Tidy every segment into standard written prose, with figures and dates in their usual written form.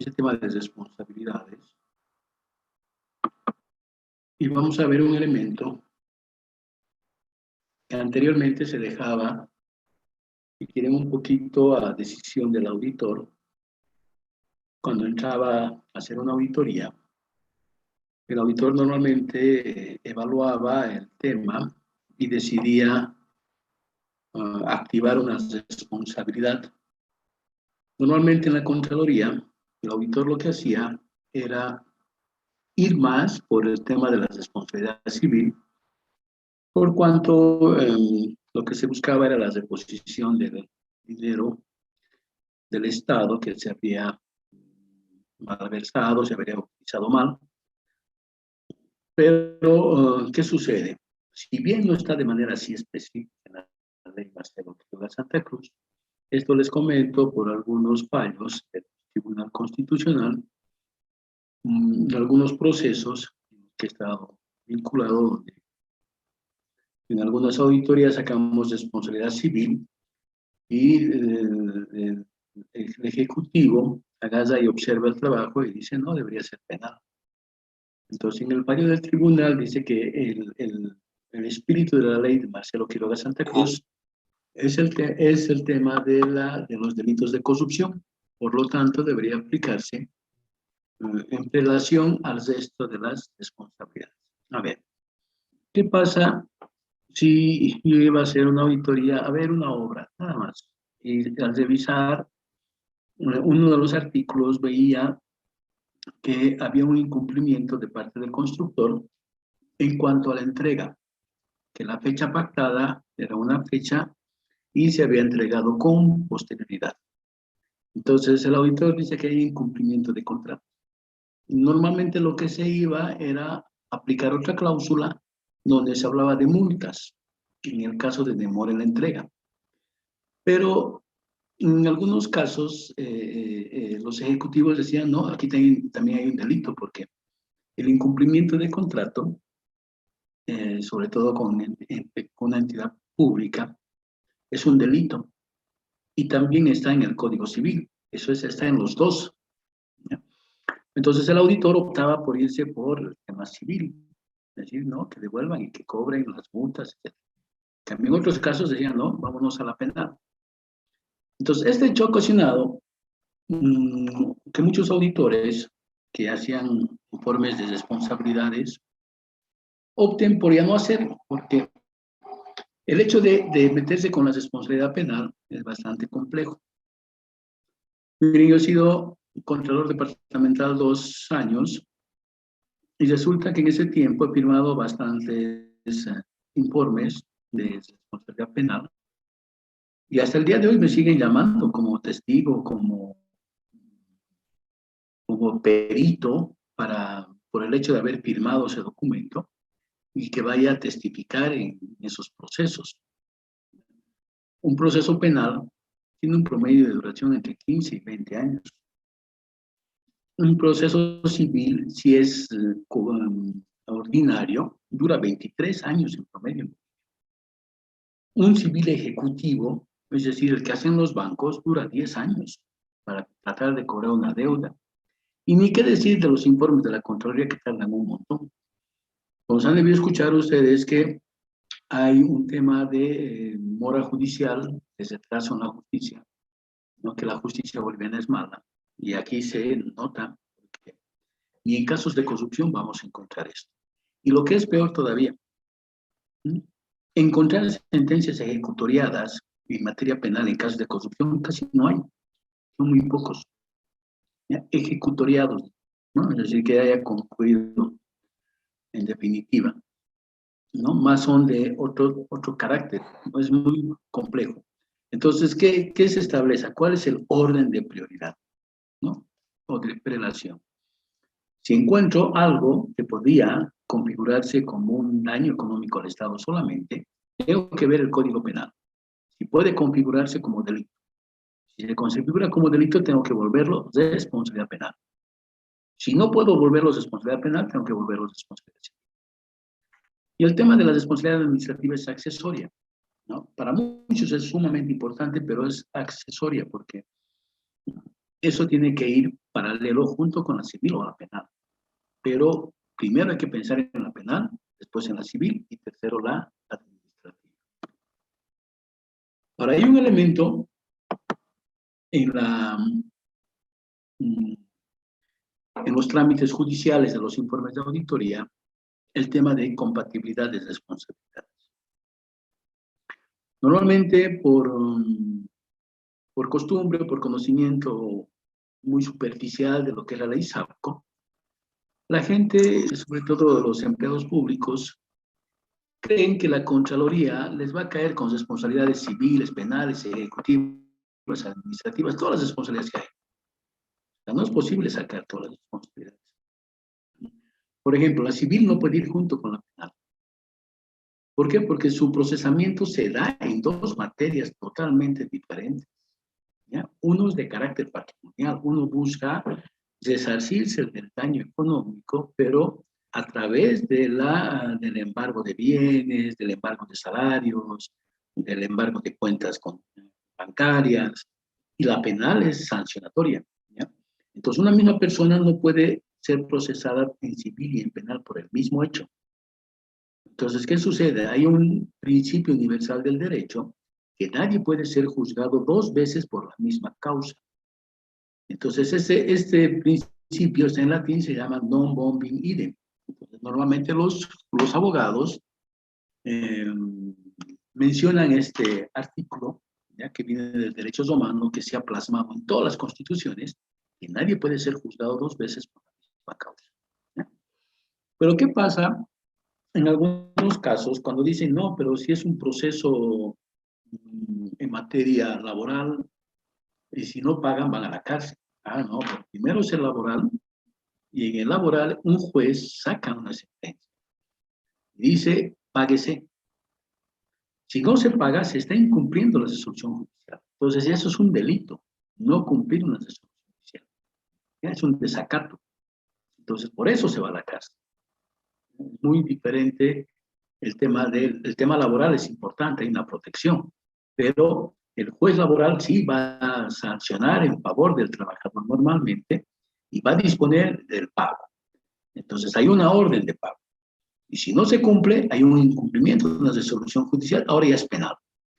ese tema de responsabilidades. Y vamos a ver un elemento que anteriormente se dejaba, si quieren, un poquito a decisión del auditor, cuando entraba a hacer una auditoría. El auditor normalmente evaluaba el tema y decidía activar una responsabilidad. Normalmente en la Contraloría, el auditor lo que hacía era ir más por el tema de la responsabilidad civil, por cuanto lo que se buscaba era la reposición del dinero del Estado que se había malversado, se habría utilizado mal. Pero, ¿qué sucede? Si bien no está de manera así específica en la ley Marcelo Quiroga Santa Cruz, esto les comento por algunos fallos del Tribunal Constitucional, de algunos procesos que he estado vinculado, donde en algunas auditorías sacamos responsabilidad civil y el Ejecutivo agarra y observa el trabajo y dice, no, debería ser penal. Entonces, en el fallo del tribunal dice que el espíritu de la ley de Marcelo Quiroga Santa Cruz es el tema de los delitos de corrupción. Por lo tanto, debería aplicarse en relación al resto de las responsabilidades. A ver, ¿qué pasa si yo iba a hacer una auditoría, a ver una obra, nada más? Y al revisar uno de los artículos veía que había un incumplimiento de parte del constructor en cuanto a la entrega, que la fecha pactada era una fecha y se había entregado con posterioridad. Entonces el auditor dice que hay incumplimiento de contrato. Normalmente lo que se iba era aplicar otra cláusula donde se hablaba de multas en el caso de demora en la entrega. Pero en algunos casos los ejecutivos decían, no, aquí también hay un delito, porque el incumplimiento de contrato, sobre todo con una entidad pública, es un delito y también está en el Código Civil. Eso está en los dos. ¿Ya? Entonces el auditor optaba por irse por el tema civil, es decir, ¿no? Que devuelvan y que cobren las multas, etc. También en otros casos decían, no, vámonos a la penal. Entonces, este hecho ha ocasionado que muchos auditores que hacían informes de responsabilidades opten por ya no hacerlo, porque el hecho de meterse con la responsabilidad penal es bastante complejo. Miren, yo he sido contralor departamental 2 años y resulta que en ese tiempo he firmado bastantes informes de responsabilidad penal y hasta el día de hoy me siguen llamando como testigo, como perito por el hecho de haber firmado ese documento y que vaya a testificar en esos procesos. Un proceso penal tiene un promedio de duración entre 15 y 20 años. Un proceso civil, si es ordinario, dura 23 años en promedio. Un civil ejecutivo, es decir, el que hacen los bancos, dura 10 años para tratar de cobrar una deuda. Y ni qué decir de los informes de la Contraloría que tardan un montón. Pues han debido escuchar ustedes que hay un tema de mora judicial, de retraso en la justicia, ¿no? Que la justicia boliviana es mala. Y aquí se nota que, y en casos de corrupción vamos a encontrar esto. Y lo que es peor todavía, encontrar sentencias ejecutoriadas en materia penal en casos de corrupción casi no hay, son muy pocos. ¿Ya? Ejecutoriados, ¿no? Es decir, que haya concluido en definitiva, ¿no? Más son de otro carácter, ¿no? Es muy complejo. Entonces, ¿qué se establece? ¿Cuál es el orden de prioridad, ¿no? O de prelación. Si encuentro algo que podría configurarse como un daño económico al Estado solamente, tengo que ver el Código Penal. Si puede configurarse como delito. Si se configura como delito, tengo que volverlo responsabilidad penal. Si no puedo volverlo responsabilidad penal, tengo que volverlo responsabilidad civil. Y el tema de la responsabilidad administrativa es accesoria, ¿no? Para muchos es sumamente importante, pero es accesoria porque eso tiene que ir paralelo junto con la civil o la penal. Pero primero hay que pensar en la penal, después en la civil y tercero la administrativa. Ahora, hay un elemento en los trámites judiciales de los informes de auditoría, el tema de compatibilidad de responsabilidades. Normalmente, por costumbre, por conocimiento muy superficial de lo que es la ley SAPCO, la gente, sobre todo los empleados públicos, creen que la Contraloría les va a caer con responsabilidades civiles, penales, ejecutivas, administrativas, todas las responsabilidades que hay. O sea, no es posible sacar todas las responsabilidades. Por ejemplo, la civil no puede ir junto con la penal. ¿Por qué? Porque su procesamiento se da en dos materias totalmente diferentes. ¿Ya? Uno es de carácter patrimonial, uno busca resarcirse del daño económico, pero a través del embargo de bienes, del embargo de salarios, del embargo de cuentas bancarias, y la penal es sancionatoria. ¿Ya? Entonces, una misma persona no puede ser procesada en civil y en penal por el mismo hecho. Entonces, ¿qué sucede? Hay un principio universal del derecho que nadie puede ser juzgado dos veces por la misma causa. Entonces, este principio está en latín, se llama non bonum idem. Entonces, normalmente los abogados mencionan este artículo, ya que viene del derecho romano, que se ha plasmado en todas las constituciones, que nadie puede ser juzgado dos veces por la misma causa. ¿Ya? Pero ¿qué pasa en algunos casos cuando dicen, no, pero si es un proceso en materia laboral, y si no pagan van a la cárcel? Ah, no, pero primero es el laboral, y en el laboral un juez saca una sentencia. Dice, páguese. Si no se paga, se está incumpliendo la resolución judicial. Entonces, eso es un delito, no cumplir una resolución judicial. ¿Ya? Es un desacato. Entonces, por eso se va a la cárcel. Es muy diferente el tema laboral, es importante, hay una protección, pero el juez laboral sí va a sancionar en favor del trabajador normalmente y va a disponer del pago. Entonces, hay una orden de pago. Y si no se cumple, hay un incumplimiento de una resolución judicial, ahora ya es penal.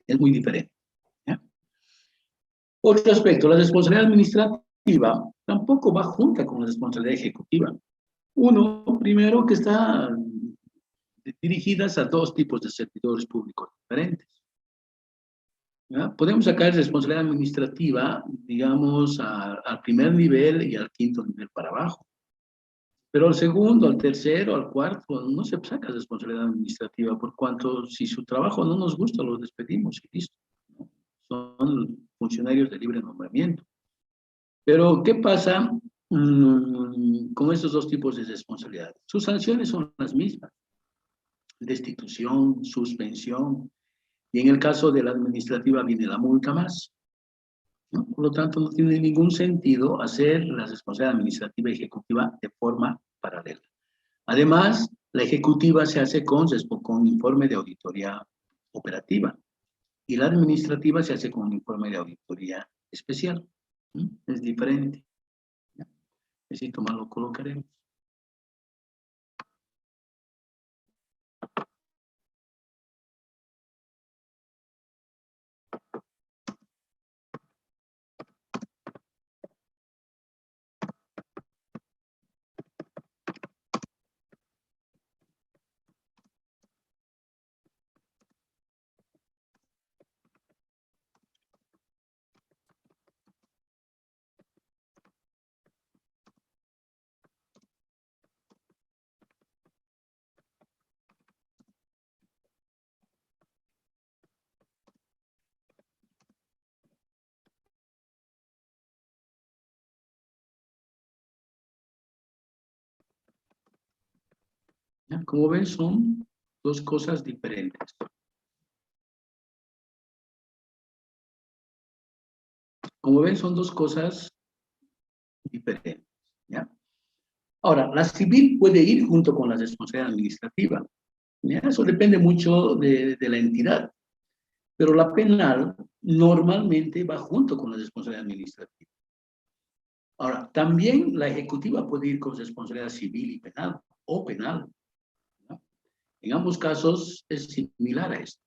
Es muy diferente. ¿Ya? Otro aspecto, la responsabilidad administrativa tampoco va junta con la responsabilidad ejecutiva. Uno, primero, que está dirigidas a dos tipos de servidores públicos diferentes. ¿Ya? Podemos sacar responsabilidad administrativa, digamos, al primer nivel y al quinto nivel para abajo. Pero al segundo, al tercero, al cuarto, no se saca responsabilidad administrativa, por cuanto si su trabajo no nos gusta, los despedimos y listo, ¿no? Son funcionarios de libre nombramiento. Pero, ¿qué pasa con estos dos tipos de responsabilidades? Sus sanciones son las mismas: destitución, suspensión, y en el caso de la administrativa viene la multa más, ¿no? Por lo tanto, no tiene ningún sentido hacer la responsabilidad administrativa y ejecutiva de forma paralela. Además, la ejecutiva se hace con informe de auditoría operativa y la administrativa se hace con un informe de auditoría especial. Es diferente. Necesito más lo colocaremos. ¿Ya? Como ven, son dos cosas diferentes. Como ven, son dos cosas diferentes. ¿Ya? Ahora, la civil puede ir junto con la responsabilidad administrativa. ¿Ya? Eso depende mucho de la entidad. Pero la penal normalmente va junto con la responsabilidad administrativa. Ahora, también la ejecutiva puede ir con responsabilidad civil y penal, o penal, ¿no? En ambos casos es similar a esto.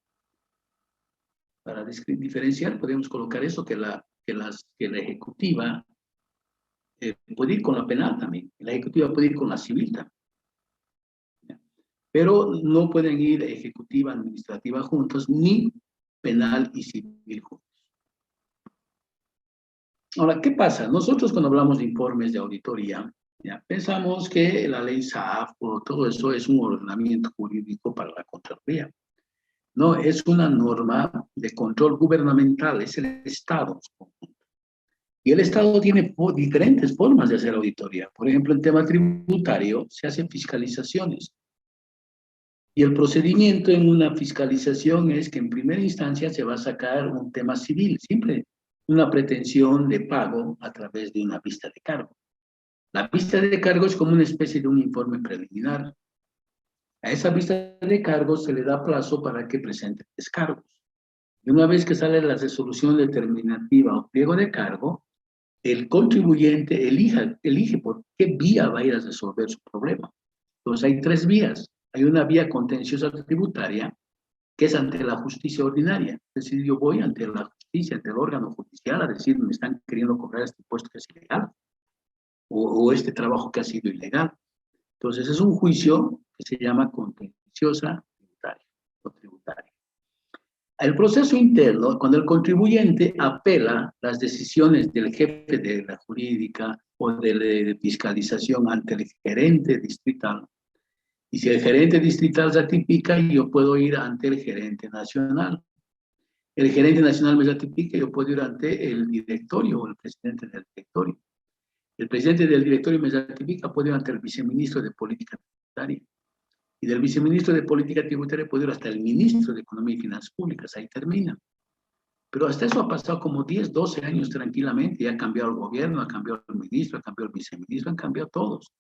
Para diferenciar, podemos colocar eso, que la ejecutiva puede ir con la penal también, la ejecutiva puede ir con la civil también, ¿ya? Pero no pueden ir ejecutiva, administrativa juntos, ni penal y civil juntos. Ahora, ¿qué pasa? Nosotros cuando hablamos de informes de auditoría, ¿ya? Pensamos que la ley SAF o todo eso es un ordenamiento jurídico para la Contraloría. No, es una norma de control gubernamental, es el Estado. Y el Estado tiene diferentes formas de hacer auditoría. Por ejemplo, en tema tributario se hacen fiscalizaciones. Y el procedimiento en una fiscalización es que en primera instancia se va a sacar un tema civil, siempre una pretensión de pago a través de una vista de cargo. La vista de cargo es como una especie de un informe preliminar. A esa vista de cargo se le da plazo para que presente descargos. Y una vez que sale la resolución determinativa o pliego de cargo, el contribuyente elige por qué vía va a ir a resolver su problema. Entonces hay tres vías. Hay una vía contenciosa tributaria, que es ante la justicia ordinaria. Es decir, yo voy ante la justicia, ante el órgano judicial a decir, me están queriendo cobrar este impuesto que es ilegal, o este trabajo que ha sido ilegal. Entonces es un juicio que se llama contenciosa tributaria o tributaria. El proceso interno, cuando el contribuyente apela las decisiones del jefe de la jurídica o de la fiscalización ante el gerente distrital, y si el gerente distrital ratifica, yo puedo ir ante el gerente nacional. El gerente nacional me ratifica, yo puedo ir ante el directorio o el presidente del directorio. El presidente del directorio me ratifica, puedo ir ante el viceministro de Política Tributaria. Y del viceministro de Política Tributaria puedo ir hasta el ministro de Economía y Finanzas Públicas, ahí termina. Pero hasta eso ha pasado como 10, 12 años tranquilamente, y ha cambiado el gobierno, ha cambiado el ministro, ha cambiado el viceministro, han cambiado todos.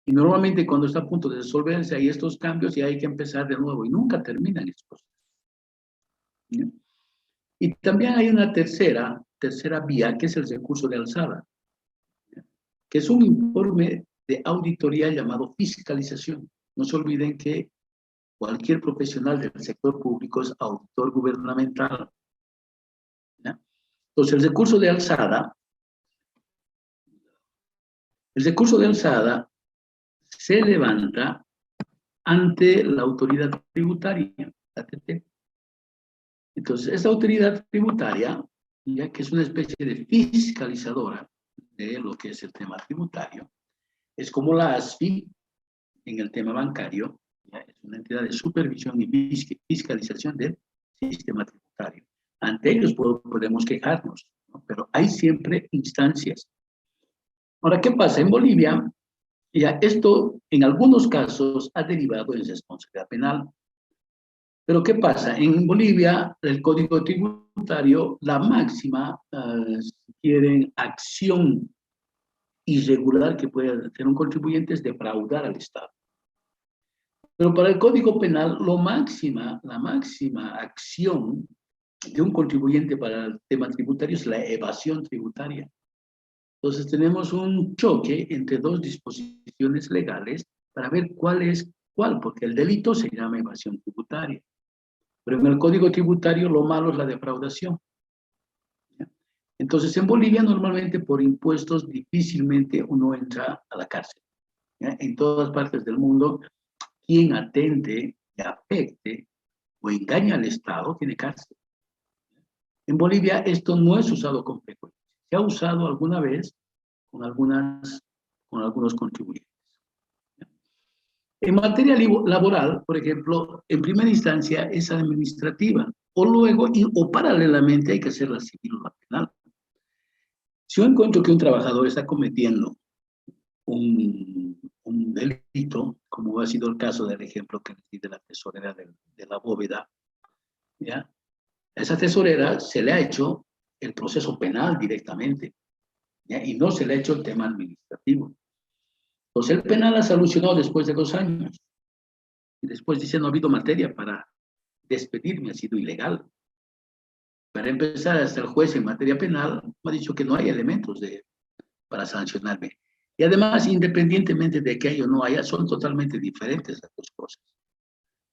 Y normalmente cuando está a punto de resolverse hay estos cambios y hay que empezar de nuevo, y nunca terminan estos procesos. ¿Sí? Y también hay una tercera vía, que es el recurso de alzada, ¿sí? Que es un informe de auditoría llamado fiscalización. No se olviden que cualquier profesional del sector público es auditor gubernamental, ¿sí? Entonces, el recurso de alzada se levanta ante la autoridad tributaria, la ATT. Entonces, esta autoridad tributaria, ya que es una especie de fiscalizadora de lo que es el tema tributario, es como la ASFI en el tema bancario, ¿ya? Es una entidad de supervisión y fiscalización del sistema tributario. Ante ellos podemos quejarnos, ¿no? Pero hay siempre instancias. Ahora, ¿qué pasa? En Bolivia, ya esto en algunos casos ha derivado en responsabilidad penal. Pero ¿qué pasa? En Bolivia, el Código Tributario, la máxima, si quieren, acción irregular que puede hacer un contribuyente es defraudar al Estado. Pero para el Código Penal, la máxima acción de un contribuyente para el tema tributario es la evasión tributaria. Entonces tenemos un choque entre dos disposiciones legales para ver cuál es cuál, porque el delito se llama evasión tributaria. Pero en el Código Tributario lo malo es la defraudación. ¿Ya? Entonces, en Bolivia normalmente por impuestos difícilmente uno entra a la cárcel. ¿Ya? En todas partes del mundo, quien atente y afecte o engaña al Estado tiene cárcel. En Bolivia esto no es usado con frecuencia. Se ha usado alguna vez con algunos contribuyentes. En materia laboral, por ejemplo, en primera instancia es administrativa, o luego, o paralelamente hay que hacer la civil o la penal. Si yo encuentro que un trabajador está cometiendo un delito, como ha sido el caso del ejemplo que les di de la tesorera de la bóveda, ¿ya? A esa tesorera se le ha hecho el proceso penal directamente, ¿ya? Y no se le ha hecho el tema administrativo. Entonces el penal ha solucionado después de 2 años. Y después dice, no ha habido materia para despedirme, ha sido ilegal. Para empezar, hasta el juez en materia penal me ha dicho que no hay elementos de para sancionarme. Y además, independientemente de que haya o no haya, son totalmente diferentes las dos cosas.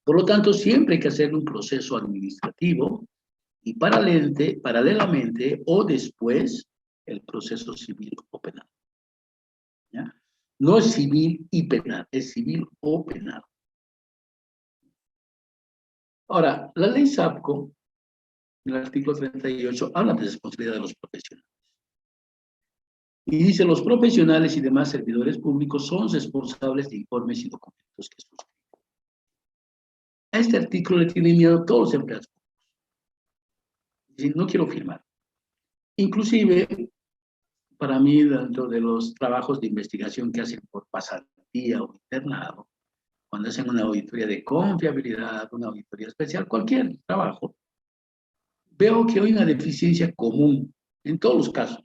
Por lo tanto, siempre hay que hacer un proceso administrativo y paralelamente o después el proceso civil o penal. ¿Ya? No es civil y penal, es civil o penal. Ahora, la ley SAPCO, en el artículo 38, habla de responsabilidad de los profesionales. Y dice, los profesionales y demás servidores públicos son responsables de informes y documentos que suscriben. A este artículo le tienen miedo todos los empleados públicos. Dicen, no quiero firmar. Inclusive, para mí, dentro de los trabajos de investigación que hacen por pasantía o internado, cuando hacen una auditoría de confiabilidad, una auditoría especial, cualquier trabajo, veo que hay una deficiencia común en todos los casos,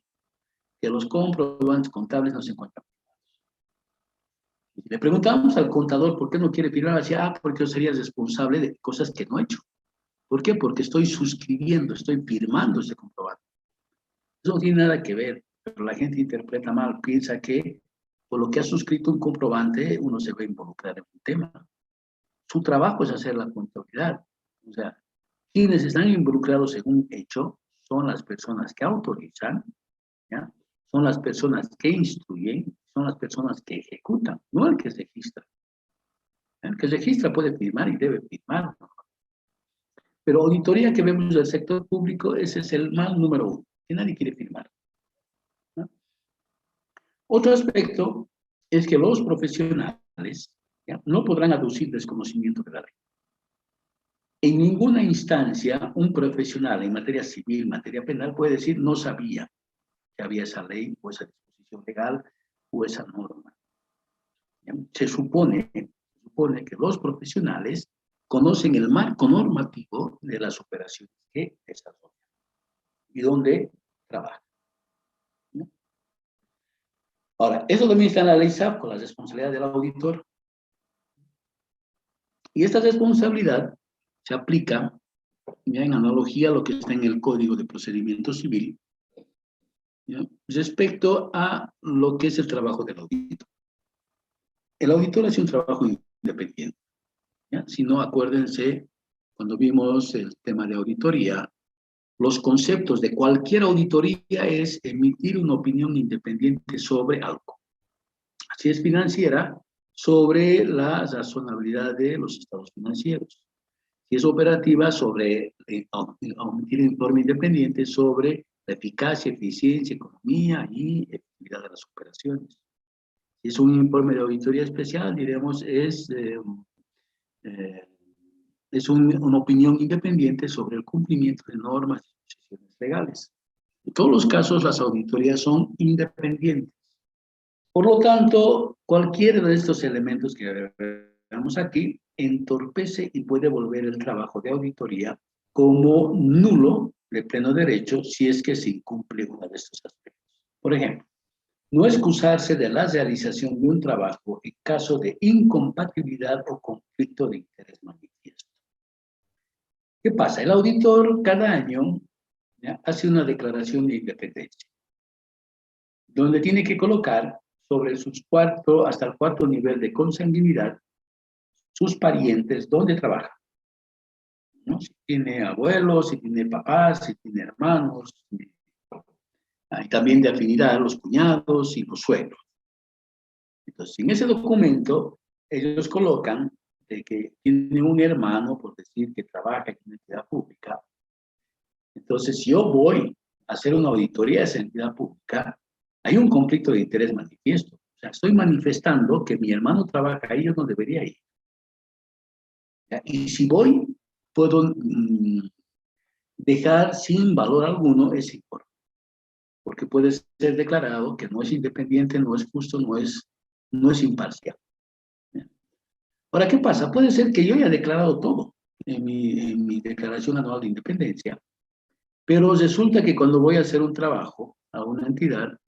que los comprobantes contables no se encuentran. Y le preguntamos al contador por qué no quiere firmar, decía, porque yo sería responsable de cosas que no he hecho. ¿Por qué? Porque estoy suscribiendo, estoy firmando ese comprobante. Eso no tiene nada que ver, pero la gente interpreta mal, piensa que por lo que ha suscrito un comprobante, uno se va a involucrar en un tema. Su trabajo es hacer la contabilidad. O sea, quienes están involucrados en un hecho son las personas que autorizan, ¿ya? Son las personas que instruyen, son las personas que ejecutan, no el que registra. El que registra puede firmar y debe firmar, ¿no? Pero auditoría que vemos del sector público, ese es el mal número uno, que nadie quiere firmar, ¿no? Otro aspecto es que los profesionales, ¿ya?, no podrán aducir desconocimiento de la ley. En ninguna instancia un profesional en materia civil, materia penal, puede decir no sabía que había esa ley o esa disposición legal o esa norma. Se supone que los profesionales conocen el marco normativo de las operaciones que desarrollan y donde trabajan, ¿no? Ahora, eso también está en la ley SAP con la responsabilidad del auditor. Y esta responsabilidad se aplica, ya en analogía a lo que está en el Código de Procedimiento Civil, ¿ya?, respecto a lo que es el trabajo del auditor. El auditor hace un trabajo independiente, ¿ya? Si no, acuérdense, cuando vimos el tema de auditoría, los conceptos de cualquier auditoría es emitir una opinión independiente sobre algo. Si es financiera, sobre la razonabilidad de los estados financieros. Si es operativa, sobre emitir un informe independiente sobre la eficacia, eficiencia, economía y efectividad de las operaciones. Si es un informe de auditoría especial, diremos, es una opinión independiente sobre el cumplimiento de normas y disposiciones legales. En todos los casos, las auditorías son independientes. Por lo tanto, cualquiera de estos elementos que veamos aquí entorpece y puede volver el trabajo de auditoría como nulo de pleno derecho si es que se incumple uno de estos aspectos. Por ejemplo, no excusarse de la realización de un trabajo en caso de incompatibilidad o conflicto de interés manifiesto. ¿Qué pasa? El auditor cada año, ¿ya?, hace una declaración de independencia, donde tiene que colocar sobre hasta el cuarto nivel de consanguinidad sus parientes, dónde trabaja, ¿no? Si tiene abuelos, si tiene papás, si tiene hermanos, y también de afinidad los cuñados y los suegros. Entonces, en ese documento, ellos colocan de que tiene un hermano, por decir, que trabaja en una entidad pública. Entonces, si yo voy a hacer una auditoría de esa entidad pública, hay un conflicto de interés manifiesto. O sea, estoy manifestando que mi hermano trabaja ahí, yo no debería ir. ¿Ya? Y si voy, puedo dejar sin valor alguno ese informe, porque puede ser declarado que no es independiente, no es justo, no es imparcial. ¿Ya? Ahora, ¿qué pasa? Puede ser que yo haya declarado todo en mi declaración anual de independencia, pero resulta que cuando voy a hacer un trabajo a una entidad,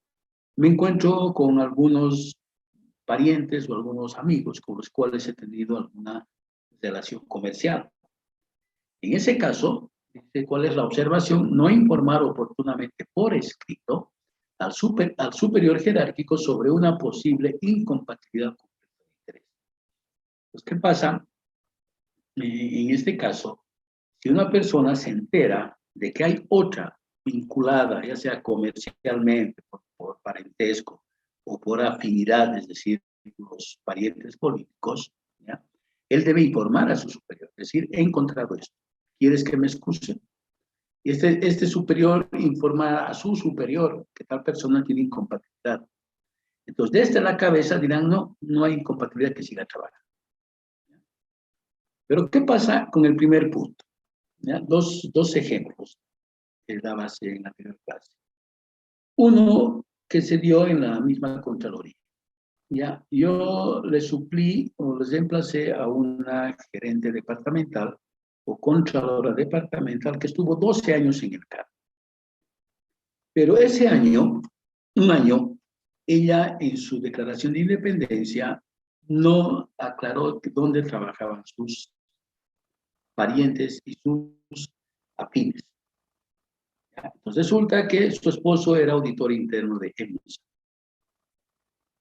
me encuentro con algunos parientes o algunos amigos con los cuales he tenido alguna relación comercial. En ese caso, ¿cuál es la observación? No informar oportunamente por escrito al superior jerárquico sobre una posible incompatibilidad con conflicto de interés. Pues, ¿qué pasa? En este caso, si una persona se entera de que hay otra vinculada, ya sea comercialmente, por parentesco o por afinidad, es decir, los parientes políticos, ¿ya? Él debe informar a su superior, es decir, he encontrado esto, ¿quieres que me excuse? Y este superior informa a su superior que tal persona tiene incompatibilidad. Entonces, desde la cabeza dirán, no, no hay incompatibilidad, que siga trabajando. Pero, ¿qué pasa con el primer punto? ¿Ya? Dos ejemplos que daba en la anterior clase. Uno que se dio en la misma Contraloría. ¿Ya? Yo le suplí o les emplacé a una gerente departamental o contralora departamental que estuvo 12 años en el cargo. Pero ese año, un año, ella en su declaración de independencia no aclaró dónde trabajaban sus parientes y sus afines. Entonces resulta que su esposo era auditor interno de EMSA.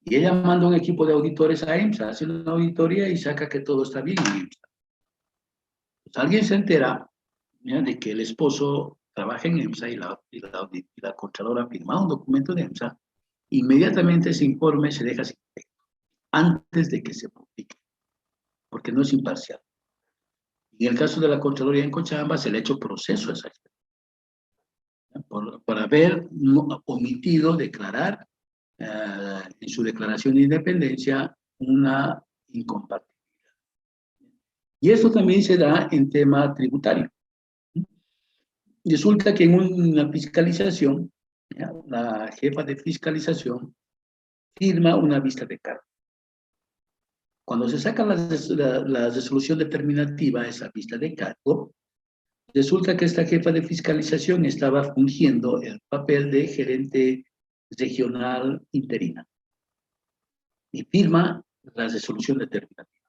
Y ella manda un equipo de auditores a EMSA, hace una auditoría y saca que todo está bien en EMSA. Pues alguien se entera, ¿ya?, de que el esposo trabaja en EMSA y la Contralora firma un documento de EMSA. Inmediatamente ese informe se deja sin efecto, antes de que se publique, porque no es imparcial. En el caso de la Contraloría en Cochabamba se le ha hecho proceso a esa experiencia por haber omitido declarar en su declaración de independencia una incompatibilidad. Y esto también se da en tema tributario. Resulta que en una fiscalización, ¿ya?, la jefa de fiscalización firma una vista de cargo. Cuando se saca la resolución determinativa, esa vista de cargo, resulta que esta jefa de fiscalización estaba fungiendo el papel de gerente regional interina y firma la resolución determinativa.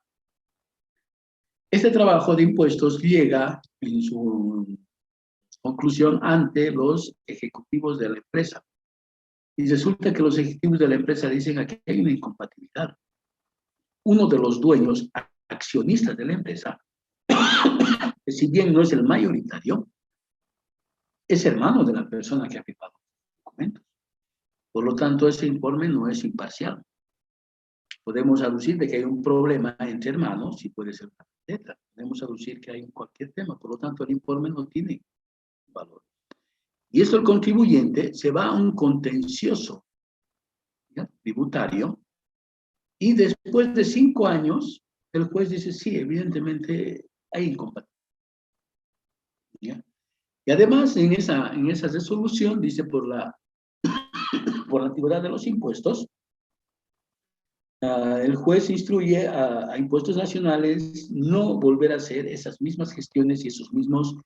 Este trabajo de impuestos llega en su conclusión ante los ejecutivos de la empresa. Y resulta que los ejecutivos de la empresa dicen que hay una incompatibilidad. Uno de los dueños accionistas de la empresa, que si bien no es el mayoritario, es hermano de la persona que ha firmado los documentos. Por lo tanto, ese informe no es imparcial. Podemos aducir de que hay un problema entre hermanos, y puede ser una letra. Podemos aducir que hay cualquier tema. Por lo tanto, el informe no tiene valor. Y esto el contribuyente se va a un contencioso, ¿ya?, tributario, y después de 5 años, el juez dice, sí, evidentemente hay incompatibilidad. ¿Ya? Y además, en esa resolución, dice por la antigüedad de los impuestos, el juez instruye a Impuestos Nacionales no volver a hacer esas mismas gestiones y esos mismos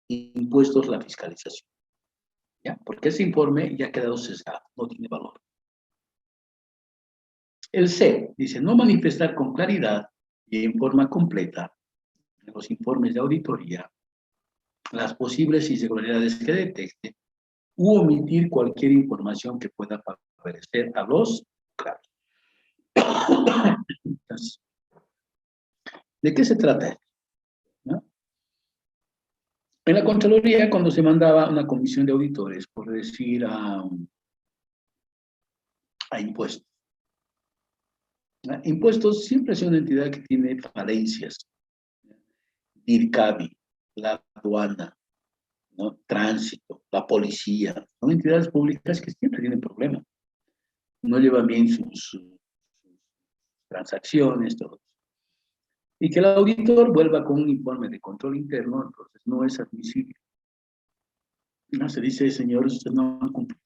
impuestos, la fiscalización. ¿Ya? Porque ese informe ya ha quedado sesgado, no tiene valor. El C dice, no manifestar con claridad y en forma completa en los informes de auditoría las posibles irregularidades que detecte u omitir cualquier información que pueda favorecer a los claros. Entonces, ¿de qué se trata esto? ¿No? En la Contraloría, cuando se mandaba una comisión de auditores, por decir, a impuestos. Impuestos siempre es una entidad que tiene falencias. DIRCABI, la aduana, ¿no?, tránsito, la policía, son entidades públicas que siempre tienen problemas. No llevan bien sus transacciones, todo. Y que el auditor vuelva con un informe de control interno, entonces no es admisible. No se dice, señores, ustedes no han cumplido.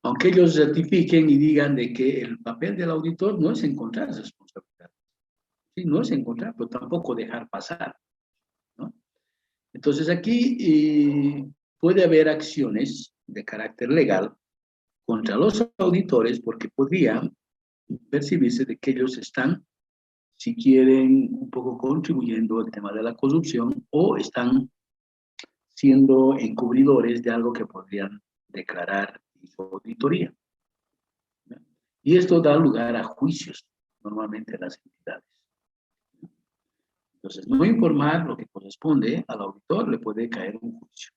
Aunque ellos certifiquen y digan de que el papel del auditor no es encontrar responsabilidad. Sí, no es encontrar, pero tampoco dejar pasar, ¿no? Entonces aquí puede haber acciones de carácter legal contra los auditores porque podrían percibirse de que ellos están, si quieren, un poco contribuyendo al tema de la corrupción o están siendo encubridores de algo que podrían declarar su auditoría. Y esto da lugar a juicios, normalmente en las entidades. Entonces, no informar lo que corresponde al auditor le puede caer un juicio.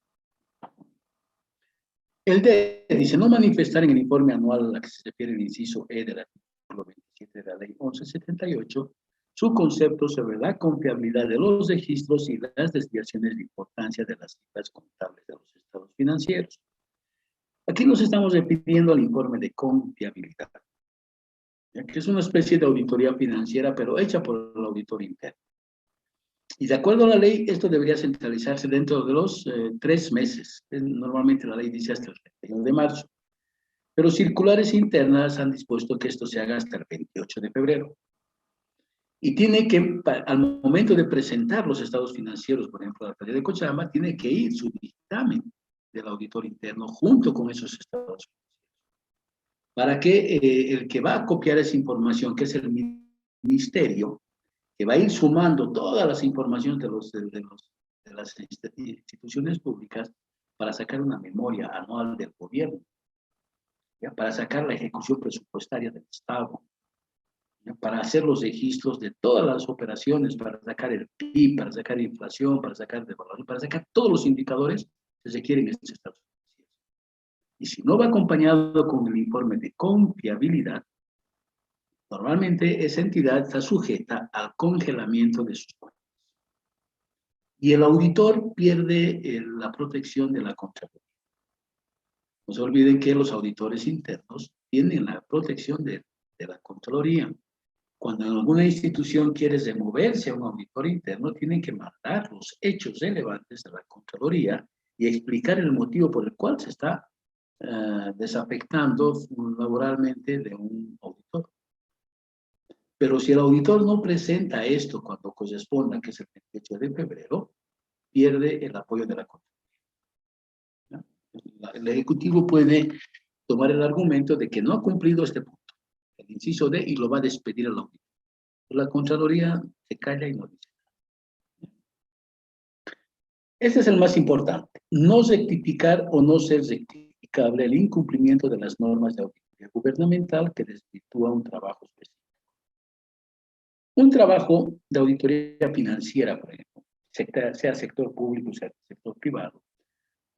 El D dice, no manifestar en el informe anual a la que se refiere el inciso E del artículo 27 de la ley 1178 su concepto sobre la confiabilidad de los registros y las desviaciones de importancia de las cifras contables de los estados financieros. Aquí nos estamos refiriendo al informe de confiabilidad, que es una especie de auditoría financiera, pero hecha por el auditor interno. Y de acuerdo a la ley, esto debería centralizarse dentro de los 3 meses. Normalmente la ley dice hasta el 31 de marzo. Pero circulares internas han dispuesto que esto se haga hasta el 28 de febrero. Y tiene que, al momento de presentar los estados financieros, por ejemplo, la alcaldía de Cochabamba, tiene que ir su dictamen del auditor interno junto con esos estados financieros. Para que el que va a copiar esa información, que es el ministerio, que va a ir sumando todas las informaciones de las instituciones públicas para sacar una memoria anual del gobierno, ¿ya? Para sacar la ejecución presupuestaria del Estado, ¿ya? Para hacer los registros de todas las operaciones, para sacar el PIB, para sacar inflación, para sacar devaluación, para sacar todos los indicadores que se quieren en estos estados financieros. Y si no va acompañado con el informe de confiabilidad, normalmente esa entidad está sujeta al congelamiento de sus cuentas. Y el auditor pierde la protección de la Contraloría. No se olviden que los auditores internos tienen la protección de la Contraloría. Cuando en alguna institución quiere removerse a un auditor interno, tienen que mandar los hechos relevantes de la Contraloría y explicar el motivo por el cual se está desafectando laboralmente de un auditor. Pero si el auditor no presenta esto cuando corresponda, que es el 28 de febrero, pierde el apoyo de la Contraloría. El Ejecutivo puede tomar el argumento de que no ha cumplido este punto, el inciso D, y lo va a despedir al auditor. La Contraloría se calla y no dice nada. Este es el más importante. No rectificar o no ser rectificable el incumplimiento de las normas de auditoría gubernamental que desvirtúa un trabajo específico. Un trabajo de auditoría financiera, por ejemplo, sea sector público, sea sector privado,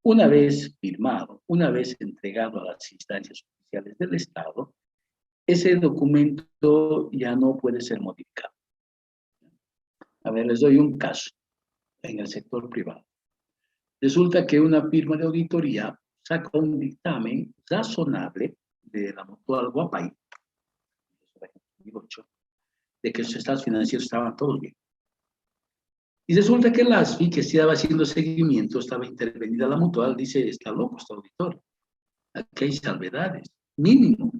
una vez firmado, una vez entregado a las instancias oficiales del Estado, ese documento ya no puede ser modificado. A ver, les doy un caso en el sector privado. Resulta que una firma de auditoría saca un dictamen razonable de la Mutual Guapay, de que los estados financieros estaban todos bien. Y resulta que la ASFI, que estaba haciendo seguimiento, estaba intervenida la Mutual, dice, está loco este auditor. Aquí hay salvedades, mínimo,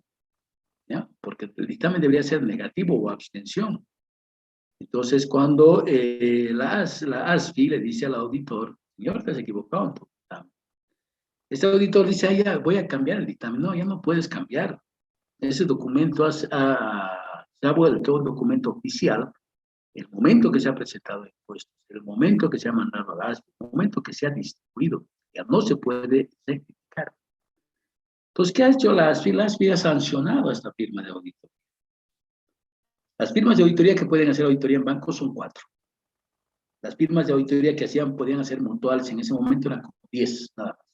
¿ya? Porque el dictamen debería ser negativo o abstención. Entonces, cuando la ASFI le dice al auditor, señor, te has equivocado en tu dictamen. Este auditor dice, ah, ya, voy a cambiar el dictamen. No, ya no puedes cambiar. Ese documento se ha vuelto un documento oficial. El momento que se ha presentado en impuestos, el momento que se ha mandado a la ASFI, el momento que se ha distribuido, ya no se puede rectificar. Entonces, ¿qué ha hecho la ASFI? La ASFI ha sancionado a esta firma de auditoría. Las firmas de auditoría que pueden hacer auditoría en bancos son 4. Las firmas de auditoría que podían hacer mutuales en ese momento eran como 10, nada más.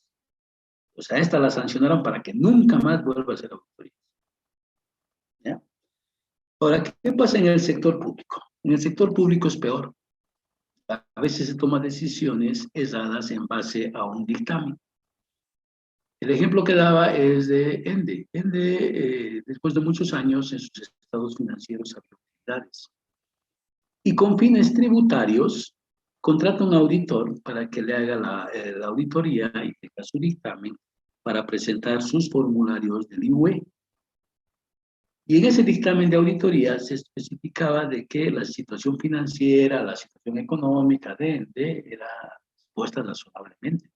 O sea, esta la sancionaron para que nunca más vuelva a hacer auditoría. ¿Ya? Ahora, ¿qué pasa en el sector público? En el sector público es peor. A veces se toman decisiones erradas en base a un dictamen. El ejemplo que daba es de ENDE. ENDE, después de muchos años en sus estados financieros, había utilidades. Y con fines tributarios, contrata un auditor para que le haga la auditoría y tenga su dictamen para presentar sus formularios del IUE. Y en ese dictamen de auditoría se especificaba de que la situación financiera, la situación económica de ENDE era puesta razonablemente.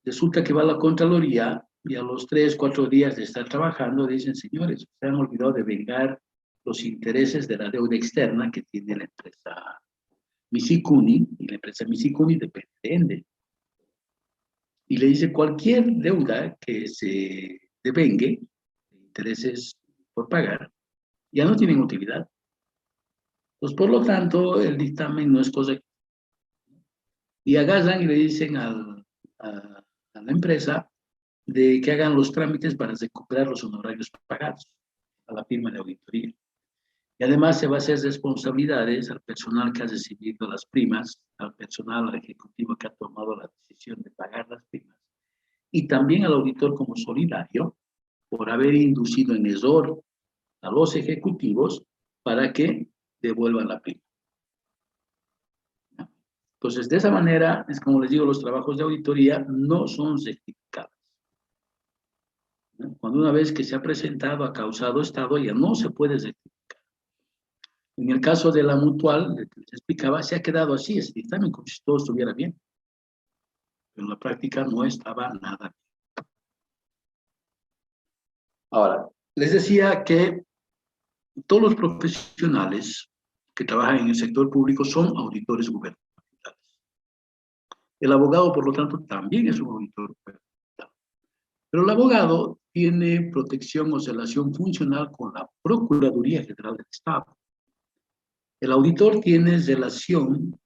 Resulta que va a la Contraloría y a los 3, 4 días de estar trabajando dicen, señores, se han olvidado de vengar los intereses de la deuda externa que tiene la empresa Misicuni, y la empresa Misicuni depende de ENDE. y le dice cualquier deuda que se devengue, intereses por pagar, ya no tienen utilidad. Pues por lo tanto, el dictamen no es cosa. Y agarran y le dicen a la empresa de que hagan los trámites para recuperar los honorarios pagados a la firma de auditoría. Y además se va a hacer responsabilidades al personal que ha recibido las primas, al personal ejecutivo que ha tomado la decisión de pagar las primas, y también al auditor como solidario por haber inducido en error a los ejecutivos para que devuelvan la prima. Entonces, de esa manera, es como les digo, los trabajos de auditoría no son rectificables. Cuando una vez que se ha presentado, ha causado estado, ya no se puede rectificar. En el caso de la mutual, les explicaba, se ha quedado así, ese dictamen, como si todo estuviera bien. Pero en la práctica no estaba nada bien. Ahora, les decía que todos los profesionales que trabajan en el sector público son auditores gubernamentales. El abogado, por lo tanto, también es un auditor gubernamental. Pero el abogado tiene protección o relación funcional con la Procuraduría General del Estado. El auditor tiene relación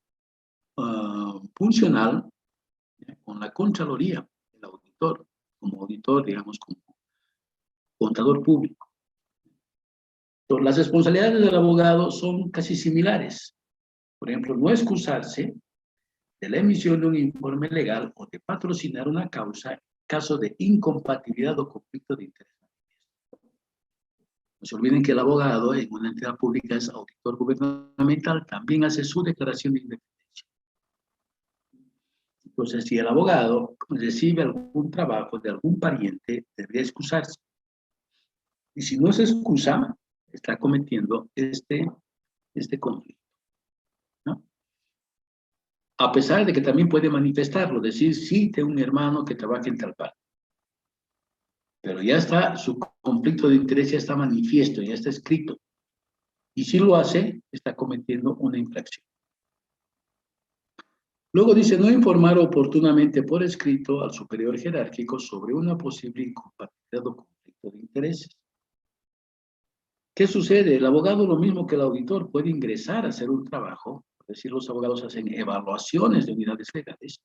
funcional con la Contraloría, el auditor, como auditor, digamos, como contador público. Entonces, las responsabilidades del abogado son casi similares. Por ejemplo, no excusarse de la emisión de un informe legal o de patrocinar una causa en caso de incompatibilidad o conflicto de interés. No se olviden que el abogado en una entidad pública es auditor gubernamental, también hace su declaración de independencia. Entonces, si el abogado recibe algún trabajo de algún pariente, debería excusarse. Y si no se excusa, está cometiendo este conflicto, ¿no? A pesar de que también puede manifestarlo, decir, sí, tengo un hermano que trabaja en tal parte. Pero ya está, su conflicto de interés ya está manifiesto, ya está escrito. Y si lo hace, está cometiendo una infracción. Luego dice, no informar oportunamente por escrito al superior jerárquico sobre una posible incompatibilidad o conflicto de intereses. ¿Qué sucede? El abogado, lo mismo que el auditor, puede ingresar a hacer un trabajo, es decir, los abogados hacen evaluaciones de unidades legales,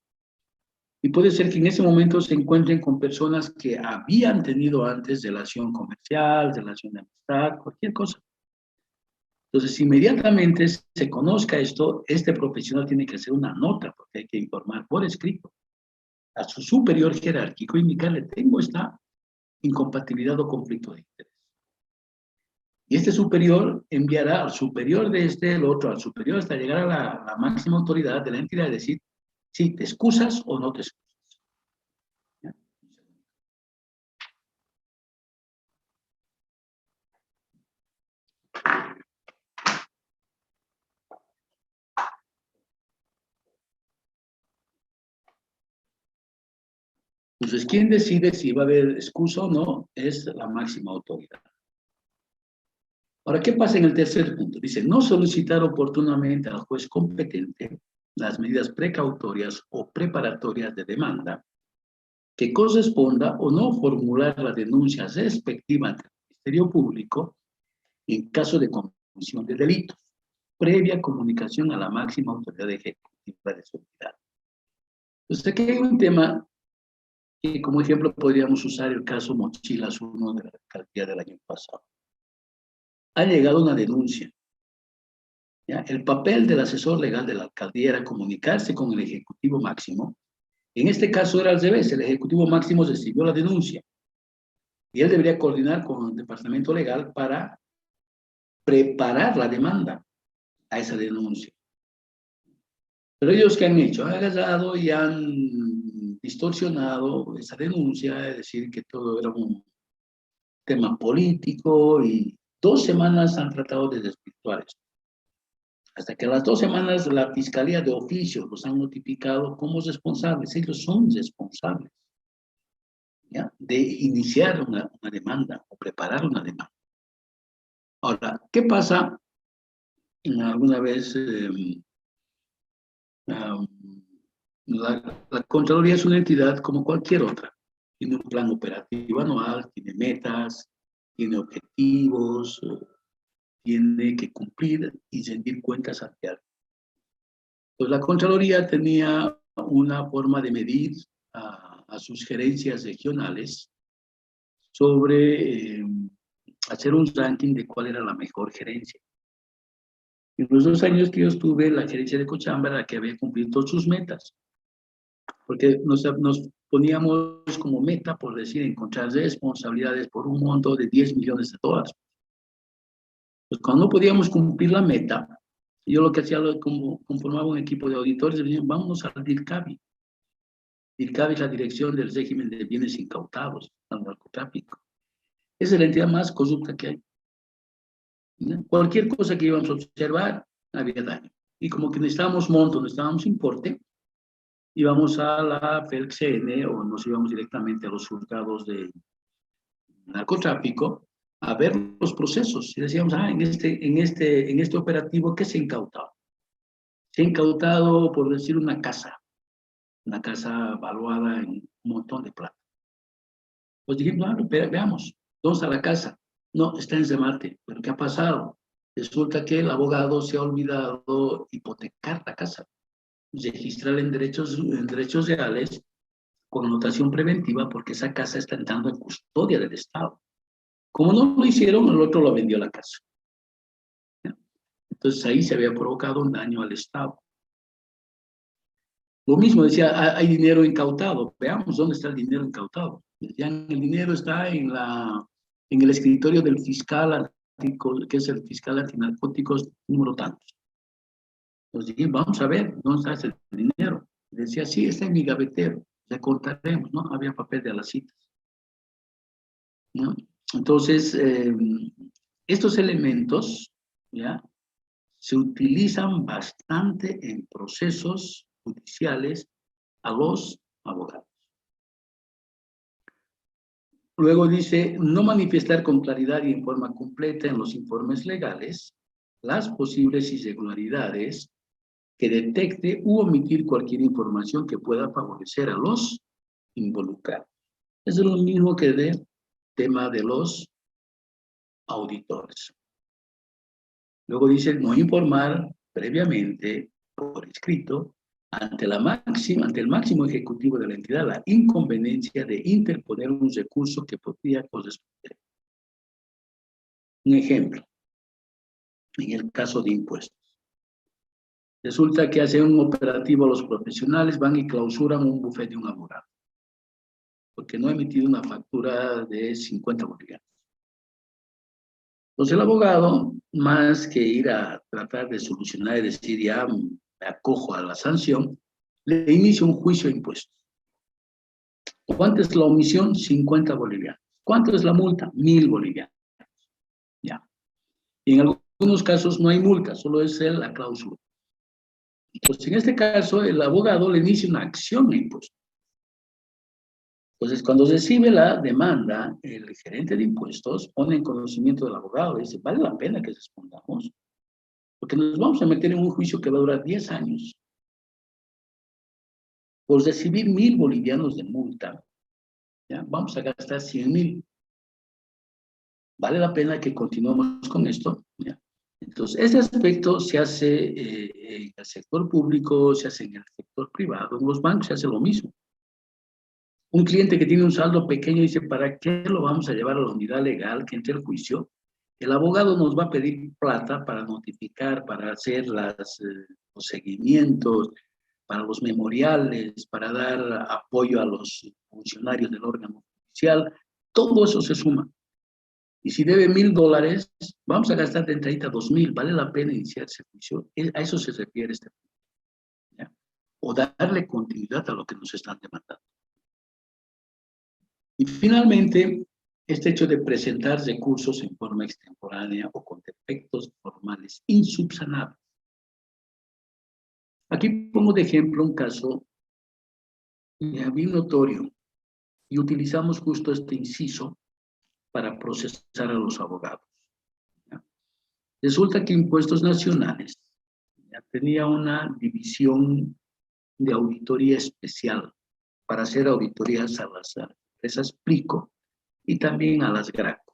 y puede ser que en ese momento se encuentren con personas que habían tenido antes relación comercial, relación de amistad, cualquier cosa. Entonces, inmediatamente se conozca esto, este profesional tiene que hacer una nota, porque hay que informar por escrito a su superior jerárquico, indicarle, tengo esta incompatibilidad o conflicto de interés. Y este superior enviará al superior de el otro, al superior, hasta llegar a la máxima autoridad de la entidad y decir si te excusas o no te excusas. ¿Ya? Entonces, ¿quién decide si va a haber excusa o no? Es la máxima autoridad. Ahora, ¿qué pasa en el tercer punto? Dice, no solicitar oportunamente al juez competente las medidas precautorias o preparatorias de demanda que corresponda o no formular la denuncia respectiva ante el Ministerio Público en caso de comisión de delitos, previa comunicación a la máxima autoridad ejecutiva de seguridad. Entonces, aquí hay un tema que como ejemplo podríamos usar el caso Mochilas 1 de la alcaldía del año pasado. Ha llegado una denuncia. ¿Ya? El papel del asesor legal de la alcaldía era comunicarse con el ejecutivo máximo. En este caso era al revés, el ejecutivo máximo recibió la denuncia y él debería coordinar con el departamento legal para preparar la demanda a esa denuncia. Pero ellos, ¿qué han hecho? Han agarrado y han distorsionado esa denuncia, es decir, que todo era un tema político, y 2 semanas han tratado de desvirtuar esto. Hasta que a las 2 semanas la Fiscalía de oficio los han notificado como responsables. Ellos son responsables, ¿ya?, de iniciar una demanda o preparar una demanda. Ahora, ¿qué pasa? Alguna vez La Contraloría es una entidad como cualquier otra. Tiene un plan operativo anual, tiene metas, tiene objetivos, tiene que cumplir y rendir cuentas ante alguien. Pues la Contraloría tenía una forma de medir a sus gerencias regionales sobre hacer un ranking de cuál era la mejor gerencia. En los 2 años que yo estuve, la gerencia de Cochabamba era la que había cumplido todas sus metas, porque nos poníamos como meta, por decir, encontrar responsabilidades por un monto de 10 millones de dólares. Pues cuando no podíamos cumplir la meta, yo lo que hacía, como conformaba un equipo de auditores, decían, vámonos al DIRCABI. DIRCABI es la Dirección del Régimen de Bienes Incautados, al narcotráfico. Esa es la entidad más corrupta que hay. ¿No? Cualquier cosa que íbamos a observar, había daño. Y como que necesitábamos monto, necesitábamos importe, íbamos a la FELCN o nos íbamos directamente a los juzgados de narcotráfico a ver los procesos. Y decíamos, en este operativo, ¿qué se ha incautado? Se ha incautado, por decir, una casa valuada en un montón de plata. Pues dijimos, veamos, ¿dónde está la casa? No, está en remate. ¿Pero qué ha pasado? Resulta que el abogado se ha olvidado hipotecar la casa, registrar en derechos reales con notación preventiva, porque esa casa está entrando en custodia del Estado. Como no lo hicieron, el otro lo vendió la casa. Entonces ahí se había provocado un daño al Estado. Lo mismo decía, hay dinero incautado. Veamos dónde está el dinero incautado. Decían, el dinero está en el escritorio del fiscal, que es el fiscal antinarcóticos número tantos. Entonces dije, vamos a ver dónde está ese dinero. Y decía, sí, está en mi gavetero. Le contaremos, ¿no? Había papel de las citas, ¿no? Entonces, estos elementos, ¿ya?, se utilizan bastante en procesos judiciales a los abogados. Luego dice, no manifestar con claridad y en forma completa en los informes legales las posibles irregularidades que detecte u omitir cualquier información que pueda favorecer a los involucrados. Eso es lo mismo que del tema de los auditores. Luego dice, no informar previamente por escrito ante el máximo ejecutivo de la entidad la inconveniencia de interponer un recurso que podría corresponder. Un ejemplo, en el caso de impuestos. Resulta que hacen un operativo a los profesionales, van y clausuran un bufete de un abogado, porque no ha emitido una factura de 50 bolivianos. Entonces el abogado, más que ir a tratar de solucionar y decir, ya me acojo a la sanción, le inicia un juicio de impuestos. ¿Cuánto es la omisión? 50 bolivianos. ¿Cuánto es la multa? 1000 bolivianos. Ya. Y en algunos casos no hay multa, solo es la cláusula. Pues en este caso, el abogado le inicia una acción de impuestos. Entonces, cuando recibe la demanda, el gerente de impuestos pone en conocimiento del abogado y dice, ¿vale la pena que respondamos? Porque nos vamos a meter en un juicio que va a durar 10 años. Por recibir 1000 bolivianos de multa, ¿ya?, vamos a gastar 100.000. ¿Vale la pena que continuemos con esto? ¿Ya? Entonces, ese aspecto se hace en el sector público, se hace en el sector privado, en los bancos se hace lo mismo. Un cliente que tiene un saldo pequeño dice, ¿para qué lo vamos a llevar a la unidad legal que entre el juicio? El abogado nos va a pedir plata para notificar, para hacer los seguimientos, para los memoriales, para dar apoyo a los funcionarios del órgano judicial. Todo eso se suma. Y si debe $1000, vamos a gastar de 30 a 2000. ¿Vale la pena iniciar ese juicio? A eso se refiere este punto, ¿ya? O darle continuidad a lo que nos están demandando. Y finalmente, este hecho de presentar recursos en forma extemporánea o con defectos formales insubsanables. Aquí pongo de ejemplo un caso bien notorio y utilizamos justo este inciso para procesar a los abogados, ¿ya? Resulta que Impuestos Nacionales ya tenía una división de auditoría especial para hacer auditorías a las empresas PRICO y también a las GRACO.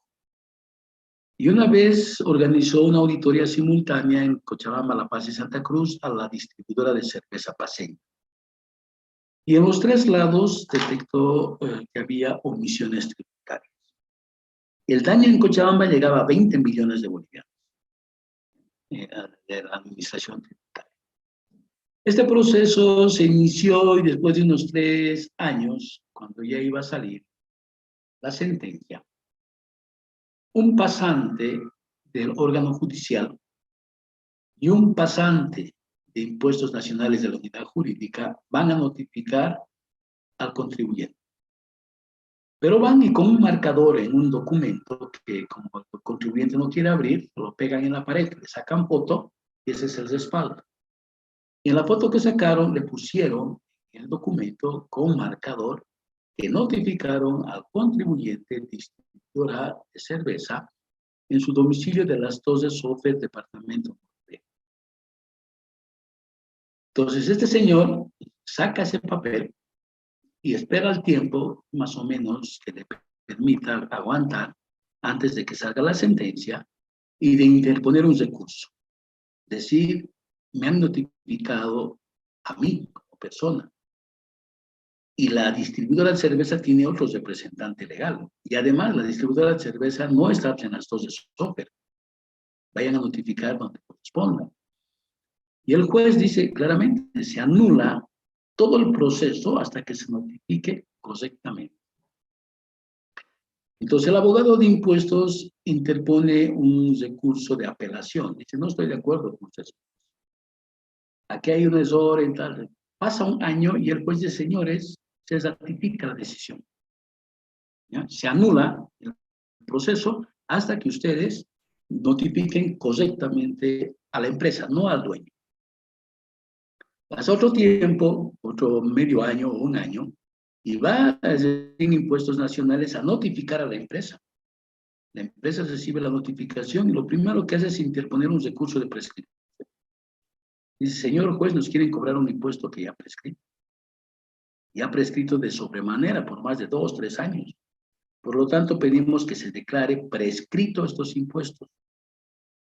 Y una vez organizó una auditoría simultánea en Cochabamba, La Paz y Santa Cruz a la distribuidora de cerveza Paceña. Y en los tres lados detectó que había omisiones tributarias. El daño en Cochabamba llegaba a 20 millones de bolivianos de la administración tributaria. Este proceso se inició y después de unos 3 años, cuando ya iba a salir la sentencia, un pasante del órgano judicial y un pasante de impuestos nacionales de la unidad jurídica van a notificar al contribuyente. Pero van y con un marcador en un documento que como el contribuyente no quiere abrir, lo pegan en la pared, le sacan foto y ese es el respaldo. Y en la foto que sacaron le pusieron el documento con marcador que notificaron al contribuyente distribuidora de cerveza en su domicilio de Las Tozas, Sofer, departamento. Entonces este señor saca ese papel y espera el tiempo más o menos que le permita aguantar antes de que salga la sentencia y de interponer un recurso. Decir, me han notificado a mí como persona y la distribuidora de cerveza tiene otro representante legal. Y además la distribuidora de cerveza no está en Las Tozas Sofer. Vayan a notificar donde corresponda. Y el juez dice claramente, se anula todo el proceso hasta que se notifique correctamente. Entonces el abogado de impuestos interpone un recurso de apelación. Dice, no estoy de acuerdo con usted. Aquí hay un error en tal. Pasa un año y el juez dice, señores, se ratifica la decisión. ¿Ya? Se anula el proceso hasta que ustedes notifiquen correctamente a la empresa, no al dueño. Pasa otro tiempo, otro medio año o un año, y va en impuestos nacionales a notificar a la empresa. La empresa recibe la notificación y lo primero que hace es interponer un recurso de prescripción. Dice, señor juez, nos quieren cobrar un impuesto que ya ha prescrito. Ya ha prescrito de sobremanera por más de 2, 3 años. Por lo tanto, pedimos que se declare prescrito estos impuestos.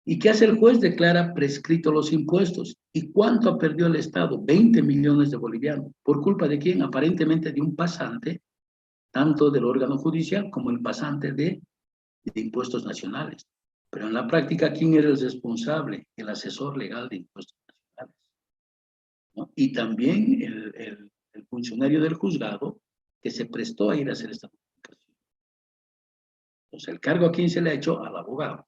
¿Y qué hace el juez? Declara prescrito los impuestos. ¿Y cuánto ha perdido el Estado? 20 millones de bolivianos. ¿Por culpa de quién? Aparentemente de un pasante, tanto del órgano judicial como el pasante de impuestos nacionales. Pero en la práctica, ¿quién era el responsable? El asesor legal de impuestos nacionales, ¿no? Y también el funcionario del juzgado que se prestó a ir a hacer esta notificación. Entonces, el cargo a quién se le ha hecho al abogado.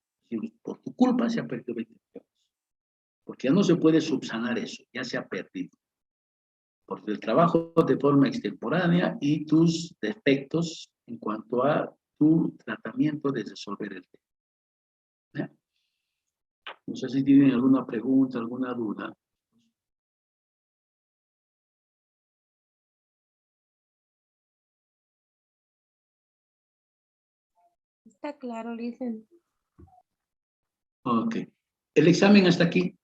Por tu culpa se ha perdido 20 millones. Porque ya no se puede subsanar eso, ya se ha perdido. Por el trabajo de forma extemporánea y tus defectos en cuanto a tu tratamiento de resolver el tema. ¿Ya? No sé si tienen alguna pregunta, alguna duda. Está claro, Licen. Ok. El examen hasta aquí.